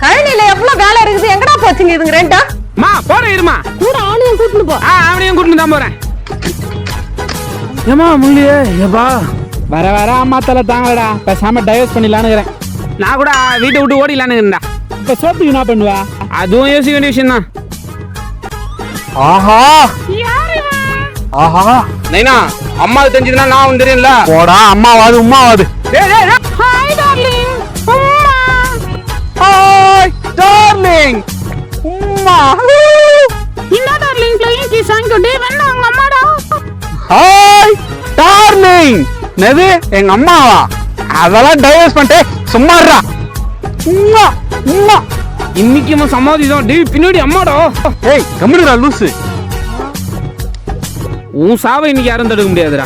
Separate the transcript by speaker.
Speaker 1: கழனில எவ்வளவு வேலை இருக்குது, எங்கடா போச்சுங்க இதுங்க ரெண்டா?
Speaker 2: மா போறேன் இருமா.
Speaker 1: கூட அவனையும் கூட்டிட்டு போ.
Speaker 2: அவனையும் கூட்டிட்டு தான் போறேன். ஏமா முள்ளியே ஏப்பா வர வர அம்மா தலை தாங்கடா. பேசாம டைவர்ஸ் பண்ணிடலான்னு. நான் கூட வீட்டை விட்டு ஓடிலான்னு இருந்தா. இப்ப சோத்துக்கு என்ன பண்ணுவா? அதுவும் யோசிக்க வேண்டிய விஷயம் தான்.
Speaker 3: ஆஹா ஆஹா
Speaker 2: நைனா அம்மா தெரிஞ்சதுன்னா நான் வந்து தெரியல.
Speaker 3: போடா அம்மாவாது உம்மாவாது.
Speaker 1: Hi darling.
Speaker 3: ஹாய் டார்லிங் உம்மா.
Speaker 1: என்ன டார்லிங் ப்ளேயிங் கி சாங் டுடே வேணா உங்க அம்மாடா.
Speaker 3: Hi darling. நெது எங்க அம்மாவா? அதெல்லாம் டைவர்ஸ் பண்ணிட்டு சும்மா இருடா. உம்மா உம்மா.
Speaker 2: இன்னைக்கு சமாதி தான். டேய் பின்னாடி அம்மாடா.
Speaker 3: ஏய் கம்முனுடா லூசு.
Speaker 2: உன் சாவை இன்னைக்கு யாரும் தடுக்க முடியாதுடா.